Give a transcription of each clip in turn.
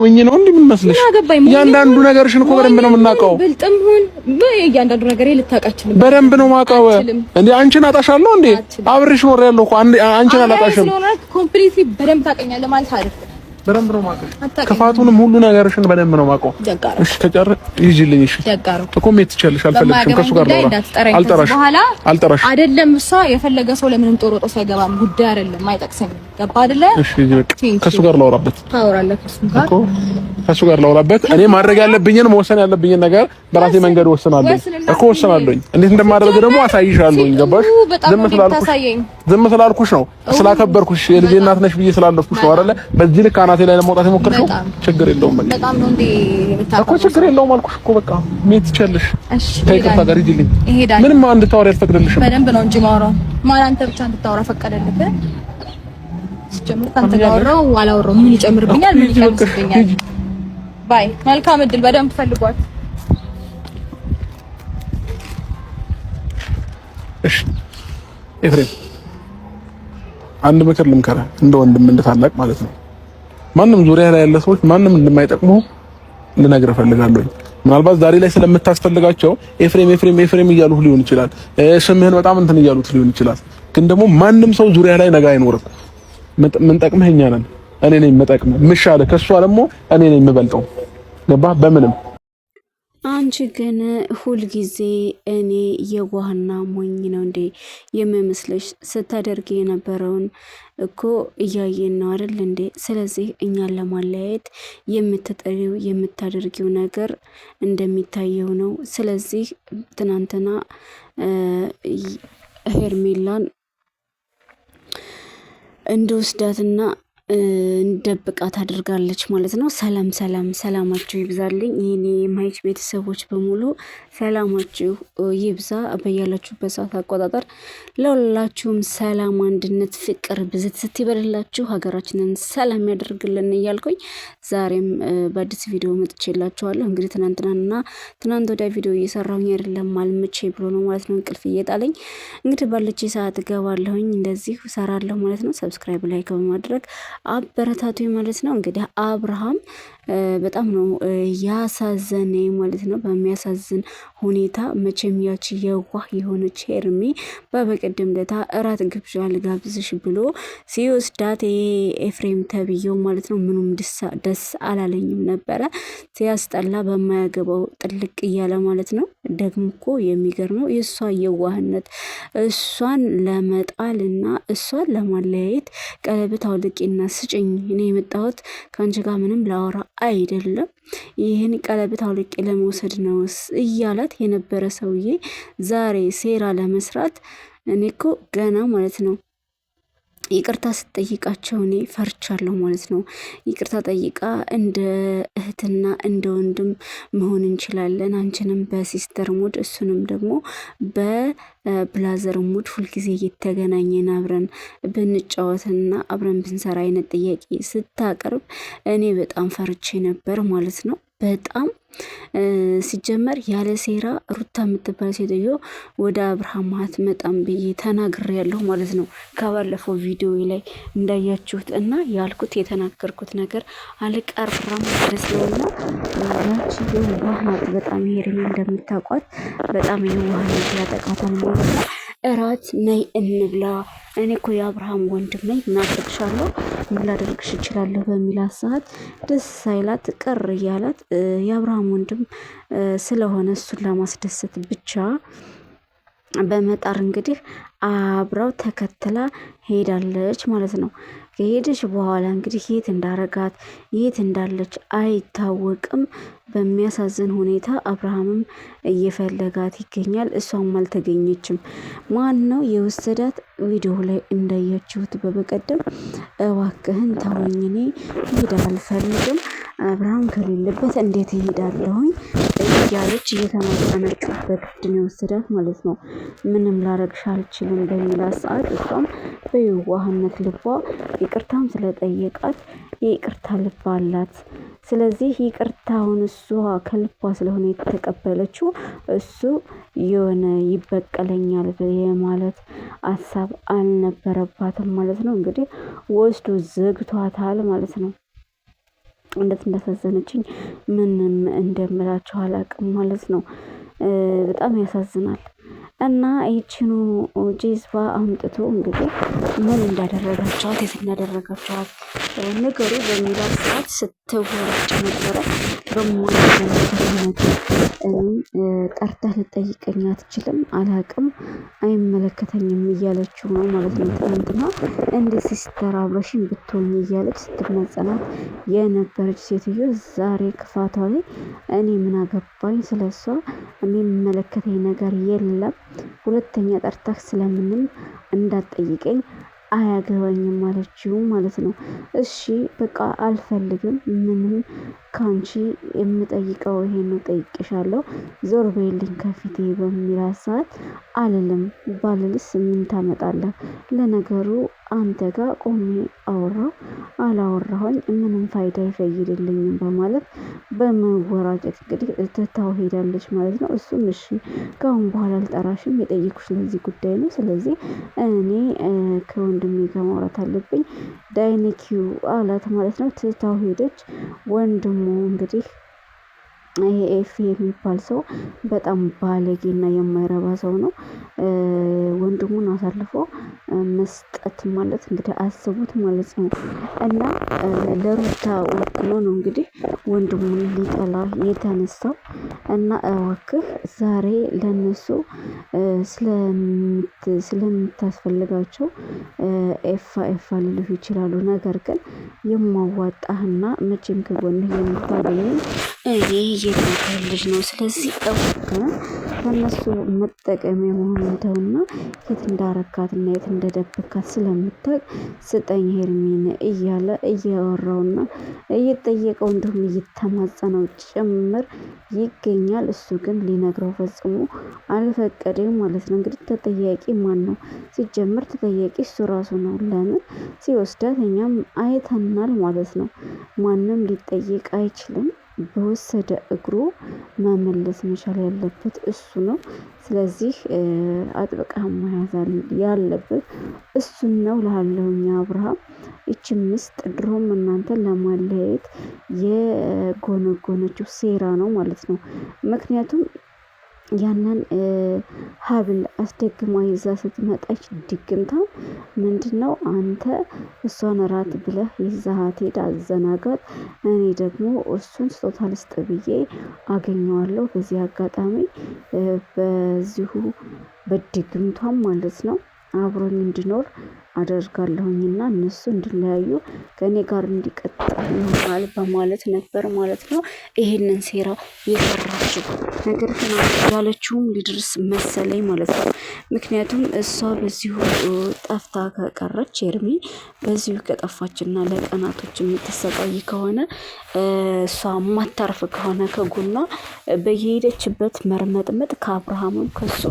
ወኝ ነው ምን መስለሽ? ያንዳንዱ ነገርሽን እኮ በደንብ ነው የምናውቀው። ብልጥም ሁን ያንዳንዱ ነገር ልታውቃችሁ በደንብ ነው የማውቀው። እንዴ አንቺን አጣሻለሁ እንዴ? አብሬሽ ኖር ያለው እኮ አንቺን አላጣሽም። ኮምፕሊትሊ በደንብ ታውቀኛለህ ማለት አይደለም። በደንብ ነው የማውቀው። ክፋቱንም ሁሉ ነገርሽን በደንብ ነው የማውቀው። እሺ ተጨር ይጅልኝ። እሺ እኮ ሜት ትችያለሽ። አልፈልግሽም ከሱ ጋር ነው አልጠራሽ አልጠራሽ አይደለም። እሷ የፈለገ ሰው ለምንም ጦሮጦስ አይገባም። ጉዳይ አይደለም አይጠቅሰኝም። ገባ አይደለ? እሺ ከሱ ጋር ላውራበት ታወራለህ። ከሱ ጋር ላውራበት። እኔ ማድረግ ያለብኝን መወሰን ያለብኝን ነገር በራሴ መንገድ ወሰናለሁ እኮ ወሰናለሁ። እንዴት እንደማደርግ ደግሞ አሳይሻለሁ። ገባሽ? ዝም ስላልኩሽ ነው ስላከበርኩሽ የልጄ እናት ነሽ ብዬ ስላለፍኩሽ ነው አይደለ? በዚህ ልክ አናቴ ላይ ለመውጣት የሞከርሽው ችግር የለውም። በጣም ነው እንዴ እኮ ችግር የለውም አልኩሽ እኮ በቃ ሜት ትችያለሽ። ከይቅርታ ጋር ሂጂልኝ። ምንም እንድታወሪ አልፈቅድልሽም። በደንብ ነው እንጂ ማውራው ማን አንተ ብቻ እንድታወራ ፈቀደልህ? ሲጀምር ካንተ ጋር አወራው አላወራው ምን ይጨምርብኛል? ምን ይቀንስብኛል? ባይ መልካም እድል። በደንብ ፈልጓት። እሺ ኤፍሬም አንድ ምክር ልምከርህ፣ እንደ ወንድም እንደ ታላቅ ማለት ነው። ማንም ዙሪያ ላይ ያለ ሰዎች ማንም እንደማይጠቅሙ ልነግርህ እፈልጋለሁ። ምናልባት ዛሬ ላይ ስለምታስፈልጋቸው ኤፍሬም ኤፍሬም ኤፍሬም እያሉህ ሊሆን ይችላል። ስምህን በጣም እንትን እያሉት ሊሆን ይችላል። ግን ደግሞ ማንም ሰው ዙሪያ ላይ ነገ አይኖርም። ምን ጠቅመህ እኛ ነን። እኔ ነኝ የምጠቅመህ ምሻለ ከሷ ደግሞ እኔ ነኝ የምበልጠው። ገባህ? በምንም አንቺ ግን ሁል ጊዜ እኔ የዋህና ሞኝ ነው እንዴ የምመስለሽ? ስታደርጊ የነበረውን እኮ እያየን ነው አይደል እንዴ? ስለዚህ እኛን ለማለያየት የምትጠሪው የምታደርጊው ነገር እንደሚታየው ነው። ስለዚህ ትናንትና ሄርሜላን እንደወስዳትና እንደብቃት አድርጋለች ማለት ነው። ሰላም ሰላም፣ ሰላማችሁ ይብዛልኝ የኔ የማይች ቤተሰቦች በሙሉ ሰላማችሁ ይብዛ በያላችሁበት ሰዓት አቆጣጠር። ለሁላችሁም ሰላም፣ አንድነት፣ ፍቅር ብዝት ስትይበልላችሁ ሀገራችንን ሰላም ያደርግልን እያልኩኝ ዛሬም በአዲስ ቪዲዮ መጥቼላችኋለሁ። እንግዲህ ትናንት ወዲያ ቪዲዮ እየሰራሁኝ አይደለም አልመቼ ብሎ ነው ማለት ነው እንቅልፍ እየጣለኝ። እንግዲህ ባለች ሰዓት እገባለሁኝ እንደዚህ እሰራለሁ ማለት ነው። ሰብስክራይብ ላይክ በማድረግ አበረታቱ ማለት ነው። እንግዲህ አብርሃም በጣም ነው ያሳዘነ ማለት ነው። በሚያሳዝን ሁኔታ መቼም ያቺ የዋህ የሆነች ሄርሜ በበቀደም ለታ እራት ግብዣ ልጋብዝሽ ብሎ ሲወስዳት ኤፍሬም ተብዬው ማለት ነው ምኑም ደስ አላለኝም ነበረ። ሲያስጠላ በማያገባው ጥልቅ እያለ ማለት ነው። ደግሞ እኮ የሚገርመው የእሷ የዋህነት እሷን ለመጣልና እሷን ለማለያየት ቀለበት አውልቂና ስጭኝ፣ እኔ የመጣሁት ከአንቺ ጋር ምንም ላወራ አይደለም፣ ይህን ቀለበት አውልቄ ለመውሰድ ነው እያላት የነበረ ሰውዬ ዛሬ ሴራ ለመስራት እኔ እኮ ገና ማለት ነው ይቅርታ ስትጠይቃቸው እኔ ፈርቻለሁ ማለት ነው። ይቅርታ ጠይቃ እንደ እህትና እንደ ወንድም መሆን እንችላለን፣ አንቺንም በሲስተር ሙድ እሱንም ደግሞ በብላዘር ሙድ ሁልጊዜ እየተገናኘን አብረን ብንጫወትና አብረን ብንሰራ አይነት ጥያቄ ስታቀርብ እኔ በጣም ፈርቼ ነበር ማለት ነው። በጣም ሲጀመር ያለ ሴራ ሩታ የምትባል ሴትዮ ወደ አብርሃም አትመጣም ብዬ ተናግሬያለሁ ማለት ነው። ከባለፈው ቪዲዮ ላይ እንዳያችሁት እና ያልኩት የተናገርኩት ነገር አልቀርም ማለት ነውና ያቺ የዋህ ናት በጣም ሄርሜላ እንደምታውቋት በጣም የዋህ ናት ያጠቃታል ማለት ነው። እራት ነይ እንብላ፣ እኔ እኮ የአብርሃም ወንድም ነኝ እናደርግሻለሁ ምን ላደርግሽ እችላለሁ በሚላት ሰዓት ደስ ሳይላት ቅር እያላት የአብርሃም ወንድም ስለሆነ እሱን ለማስደሰት ብቻ በመጣር እንግዲህ አብራው ተከትላ ሄዳለች ማለት ነው። ከሄደች በኋላ እንግዲህ የት እንዳረጋት የት እንዳለች አይታወቅም። በሚያሳዝን ሁኔታ አብርሃምም እየፈለጋት ይገኛል። እሷም አልተገኘችም። ማን ነው የወሰዳት? ቪዲዮ ላይ እንዳያችሁት በበቀደም እባክህን ተወኝ፣ እኔ ሄዳ አልፈልግም፣ አብርሃም ከሌለበት እንዴት ይሄዳለሁኝ እያለች እየተማጸነችው በግድ ነው የወሰዳት ማለት ነው። ምንም ላረግሽ አልችልም በሚላት ሰዓት እሷም በየዋህነት ልቧ ይቅርታም ስለጠየቃት የይቅርታ ልብ አላት። ስለዚህ ይቅርታውን እሷ ከልቧ ስለሆነ የተቀበለችው እሱ የሆነ ይበቀለኛል የማለት ሀሳብ አልነበረባትም ማለት ነው። እንግዲህ ወስዶ ዘግቷታል ማለት ነው። እንዴት እንዳሳዘነችኝ ምንም እንደምላችሁ አላቅም ማለት ነው። በጣም ያሳዝናል። እና ይችኑ ጄዝባ አምጥቶ እንግዲህ ምን እንዳደረጋቸዋት የት እንዳደረጋቸዋት ነገሩ በሚላት ሰዓት ስትወራጭ ነበረ። በማለት ጠርተህ ልጠይቀኝ አትችልም፣ አላቅም፣ አይመለከተኝም እያለችው ነው ማለት ነው። ትናንትና እንዴት ሲስተር አብረሽኝ ብትሆኝ እያለች ስትመጸናት የነበረች ሴትዮ ዛሬ ክፋቷ ላይ እኔ ምን አገባኝ ስለሷ የሚመለከተኝ ነገር የለም፣ ሁለተኛ ጠርተህ ስለምንም እንዳትጠይቀኝ አያገባኝም አለችው ማለት ነው። እሺ በቃ አልፈልግም፣ ምንም ካንቺ የምጠይቀው ይሄን ነው፣ ጠይቄሻለሁ፣ ዞር በይልኝ ከፊቴ በሚላት ሰዓት አልልም፣ ባልልስ ምን ታመጣለህ? ለነገሩ አንተ ጋር ቆሜ አወራው አላወራሁኝ ምንም ፋይዳ አይፈይድልኝም በማለት በመወራጨት እንግዲህ ትታው ሄዳለች ማለት ነው። እሱም እሺ ከአሁን በኋላ አልጠራሽም፣ የጠየኩሽ ለዚህ ጉዳይ ነው፣ ስለዚህ እኔ ከወንድሜ ጋር ማውራት አለብኝ ዳይኒኪው አላት ማለት ነው። ትታው ሄደች። ወንድሙ እንግዲህ ይሄ ኤፍ የሚባል ሰው በጣም ባለጌና የማይረባ ሰው ነው። ወንድሙን አሳልፎ መስጠት ማለት እንግዲህ አስቡት ማለት ነው። እና ለሩታ ወክሎ ነው እንግዲህ ወንድሙን ሊጠላ የተነሳው። እና እባክህ ዛሬ ለነሱ ስለምታስፈልጋቸው ኤፋ ሊሉህ ይችላሉ። ነገር ግን የማዋጣህና መቼም ከጎንህ የምታገኘው እኔ የቤት ልጅ ነው። ስለዚህ እባክህ ከነሱ መጠቀሚያ መሆኑን ተውና የት እንዳረካትና የት እንደደበካት ስለምታውቅ ስጠኝ ሄርሜን እያለ እያወራውና እየጠየቀው እንዲሁም እየተማጸነው ጭምር ይገኛል። እሱ ግን ሊነግረው ፈጽሞ አልፈቀደም ማለት ነው። እንግዲህ ተጠያቂ ማን ነው? ሲጀምር ተጠያቂ እሱ ራሱ ነው። ለምን ሲወስዳት እኛም አይተናል ማለት ነው። ማንም ሊጠየቅ አይችልም። በወሰደ እግሩ መመለስ መቻል ያለበት እሱ ነው። ስለዚህ አጥብቀህ መያዝ ያለበት እሱን ነው እልሃለሁኝ አብርሃም። ይቺ ምስጥ ድሮም እናንተን ለማለያየት የጎነጎነችው ሴራ ነው ማለት ነው። ምክንያቱም ያንን ሀብል አስደግማ ይዛ ስትመጣች ድግምታ ምንድነው? አንተ እሷን እራት ብለህ ይዛሃት ሄዳ አዘናጋት፣ እኔ ደግሞ እሱን ስጦታ ልስጥ ብዬ አገኘዋለሁ። በዚህ አጋጣሚ በዚሁ በድግምቷም ማለት ነው አብሮኝ እንዲኖር አደርጋለሁኝና እነሱ እንዲለያዩ ከእኔ ጋር እንዲቀጥል ይሆናል በማለት ነበር ማለት ነው ይሄንን ሴራ የሰራችው። ነገር ግን ያለችውም ሊድርስ መሰለኝ ማለት ነው። ምክንያቱም እሷ በዚሁ ጠፍታ ከቀረች ኤርሚ በዚሁ ከጠፋችና ለቀናቶች የምትሰቃይ ከሆነ እሷ ማታርፍ ከሆነ ከጎኗ በየሄደችበት መርመጥመጥ ከአብርሃምም ከሱ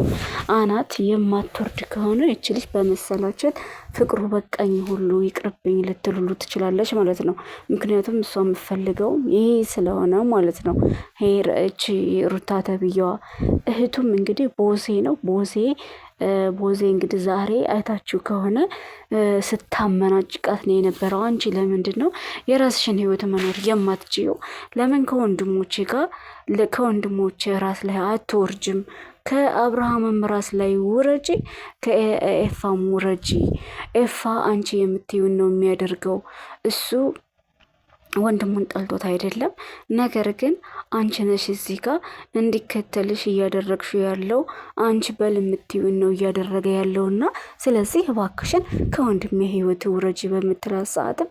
አናት የማትወርድ ከሆነ ይች ልጅ በመሰላቸት ፍቅሩ በቃኝ ሁሉ ይቅርብኝ ልትሉሉ ትችላለች ማለት ነው። ምክንያቱም እሷ የምትፈልገው ይሄ ስለሆነ ማለት ነው። ሄር እቺ ሩታ ተብዬዋ እህቱም እንግዲህ ቦሴ ነው። ቦዜ እንግዲህ ዛሬ አይታችሁ ከሆነ ስታመናጭቃት ነው የነበረው። አንቺ ለምንድን ነው የራስሽን ህይወት መኖር የማትችይው? ለምን ከወንድሞቼ ጋር ከወንድሞቼ ራስ ላይ አትወርጅም? ከአብርሃምም ራስ ላይ ውረጂ፣ ከኤፋም ውረጂ። ኤፋ አንቺ የምትይውን ነው የሚያደርገው እሱ ወንድሙን ጠልቶት አይደለም። ነገር ግን አንቺ ነሽ እዚህ ጋር እንዲከተልሽ እያደረግሽ ያለው አንቺ በል የምትይውን ነው እያደረገ ያለውና ስለዚህ እባክሽን ከወንድሜ ህይወት ውረጂ በምትላት ሰዓትም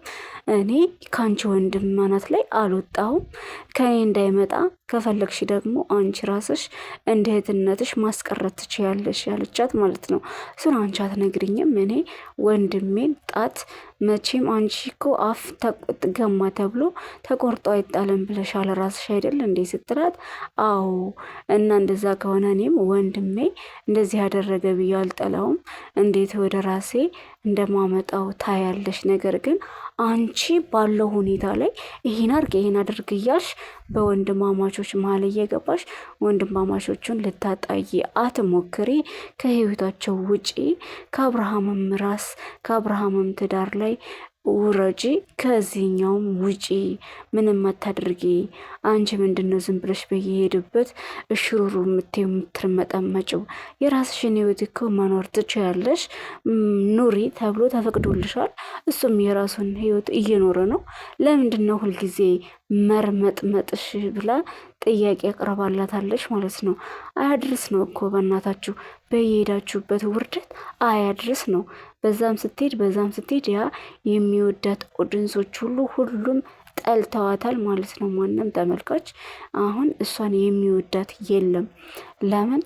እኔ ከአንቺ ወንድም አናት ላይ አልወጣሁም፣ ከኔ እንዳይመጣ ከፈለግሽ ደግሞ አንቺ ራስሽ እንደ እህትነትሽ ማስቀረት ትችያለሽ ያለቻት ማለት ነው። እሱን አንቺ አትነግሪኝም። እኔ ወንድሜን ጣት መቼም አንቺ እኮ አፍ ገማ ተብሎ ተቆርጦ አይጣልም ብለሻል ራስሽ አይደል እንዴ ስትላት፣ አዎ እና እንደዛ ከሆነ እኔም ወንድሜ እንደዚህ ያደረገ ብዬ አልጠላውም፣ እንዴት ወደ ራሴ እንደማመጣው ታያለሽ። ነገር ግን አንቺ ባለው ሁኔታ ላይ ይሄን አድርግ እያልሽ በወንድማማቾች መሀል እየገባሽ ወንድማማቾቹን ልታጣይ አትሞክሪ። ከህይወታቸው ውጪ ከአብርሃምም ትዳር ላይ ውረጂ፣ ከዚህኛውም ውጪ፣ ምንም አታድርጊ። አንቺ ምንድነው ዝም ብለሽ በየሄድበት እሽሩሩ የምትርመጠመጭው? የራስሽን ህይወት እኮ መኖር ትችያለሽ፣ ኑሪ ተብሎ ተፈቅዶልሻል። እሱም የራሱን ህይወት እየኖረ ነው። ለምንድን ነው ሁልጊዜ መርመጥመጥሽ ብላ ጥያቄ አቅርባላታለች ማለት ነው። አያድርስ ነው እኮ በእናታችሁ በየሄዳችሁበት ውርደት አያድርስ ነው። በዛም ስትሄድ ያ የሚወዳት ኦዲንሶች ሁሉም ጠልተዋታል ማለት ነው። ማንም ተመልካች አሁን እሷን የሚወዳት የለም። ለምን?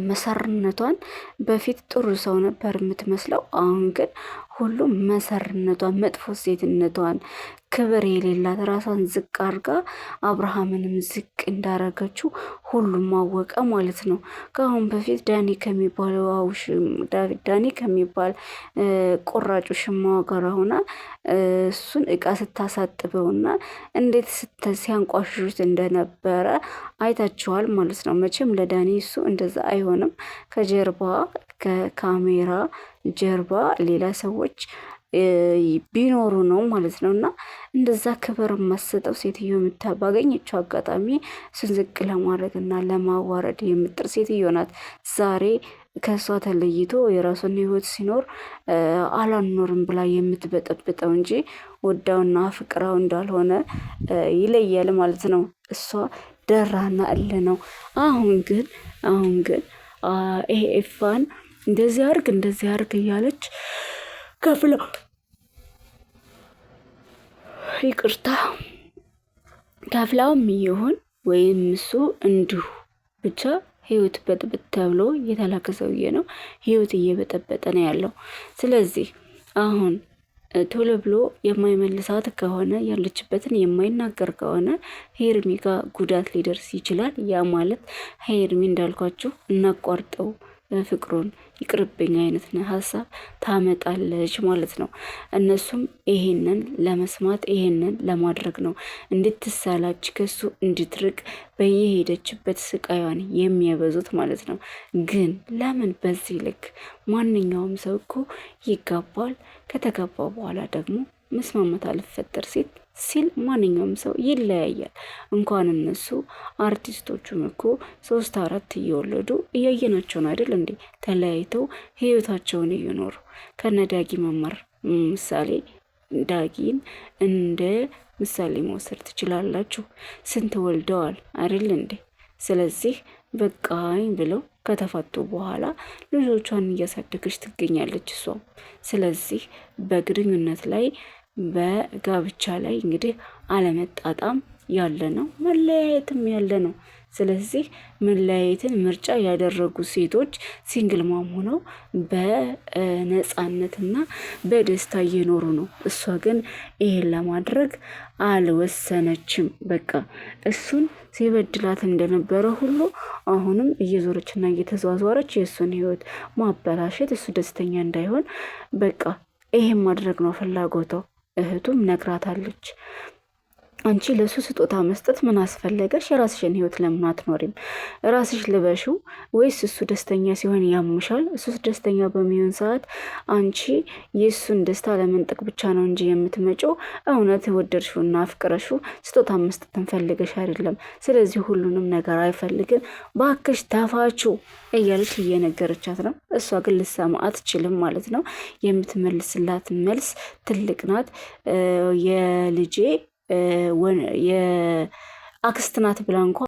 መሰርነቷን በፊት ጥሩ ሰው ነበር የምትመስለው። አሁን ግን ሁሉም መሰርነቷን፣ መጥፎ ሴትነቷን፣ ክብር የሌላት ራሷን ዝቅ አድርጋ አብርሃምንም ዝቅ እንዳረገችው ሁሉም አወቀ ማለት ነው። ከአሁን በፊት ዳኒ ከሚባል ቆራጩ ሽማዋ ጋር ሆና እሱን እቃ ስታሳጥበውና እንዴት ሲያንቋሽሹት እንደነበረ አይታችኋል ማለት ነው። መቼም ለዳኒ እሱ እንደዛ አይሆንም። ከጀርባ ከካሜራ ጀርባ ሌላ ሰዎች ቢኖሩ ነው ማለት ነው። እና እንደዛ ክብር የማሰጠው ሴትዮ ባገኘችው አጋጣሚ እሱን ዝቅ ለማድረግ እና ለማዋረድ የምጥር ሴትዮ ናት። ዛሬ ከእሷ ተለይቶ የራሱን ህይወት ሲኖር አላኖርም ብላ የምትበጠብጠው እንጂ ወዳውና ፍቅራው እንዳልሆነ ይለያል ማለት ነው። እሷ ደራና እል ነው። አሁን ግን ይሄ ኤፋን እንደዚህ አርግ እያለች ከፍለው ይቅርታ ከፍላውም ይሁን ወይም እሱ እንዲሁ ብቻ ህይወት በጥብጥ ተብሎ የተላከ ሰውዬ ነው። ህይወት እየበጠበጠ ነው ያለው። ስለዚህ አሁን ቶሎ ብሎ የማይመልሳት ከሆነ ያለችበትን የማይናገር ከሆነ ሄርሚ ጋር ጉዳት ሊደርስ ይችላል። ያ ማለት ሄርሚ እንዳልኳችሁ እናቋርጠው ፍቅሩን ይቅርብኝ አይነት ሀሳብ ታመጣለች ማለት ነው። እነሱም ይሄንን ለመስማት ይሄንን ለማድረግ ነው እንድትሳላች ከሱ እንድትርቅ በየሄደችበት ስቃዩን የሚያበዙት ማለት ነው። ግን ለምን በዚህ ልክ? ማንኛውም ሰው እኮ ይጋባል። ከተጋባ በኋላ ደግሞ መስማማት አልፈጠር ሲል ማንኛውም ሰው ይለያያል። እንኳን እነሱ አርቲስቶቹም እኮ 3-4 እየወለዱ እያየናቸው ነው አይደል እንዴ? ተለያይተው ህይወታቸውን እየኖሩ ከነዳጊ መማር ምሳሌ ዳጊን እንደ ምሳሌ መውሰድ ትችላላችሁ። ስንት ወልደዋል አይደል እንዴ? ስለዚህ በቃኝ ብለው ከተፋቱ በኋላ ልጆቿን እያሳደገች ትገኛለች እሷም። ስለዚህ በግንኙነት ላይ በጋብቻ ላይ እንግዲህ አለመጣጣም ያለ ነው፣ መለያየትም ያለ ነው። ስለዚህ መለያየትን ምርጫ ያደረጉ ሴቶች ሲንግል ማም ሆነው በነፃነትና በደስታ እየኖሩ ነው። እሷ ግን ይሄን ለማድረግ አልወሰነችም። በቃ እሱን ሲበድላት እንደነበረ ሁሉ አሁንም እየዞረችና እየተዟዟረች የእሱን ህይወት ማበላሸት፣ እሱ ደስተኛ እንዳይሆን በቃ ይሄን ማድረግ ነው ፍላጎቷ። እህቱም ነግራታለች። አንቺ ለሱ ስጦታ መስጠት ምን አስፈለገሽ? የራስሽን ህይወት ለምን አትኖሪም? ራስሽ ልበሽው ወይስ እሱ ደስተኛ ሲሆን ያምሻል? እሱ ደስተኛ በሚሆን ሰዓት አንቺ የእሱን ደስታ ለመንጠቅ ብቻ ነው እንጂ የምትመጪው እውነት ወደድሽውና አፍቅረሽው ስጦታ መስጠትን ፈልገሽ አይደለም። ስለዚህ ሁሉንም ነገር አይፈልግም። ባክሽ ተፋችው እያለች እየነገረቻት ነው። እሷ ግን ልትሰማ አትችልም ማለት ነው። የምትመልስላት መልስ ትልቅ ናት። የልጄ የአክስት ናት ብላ እንኳ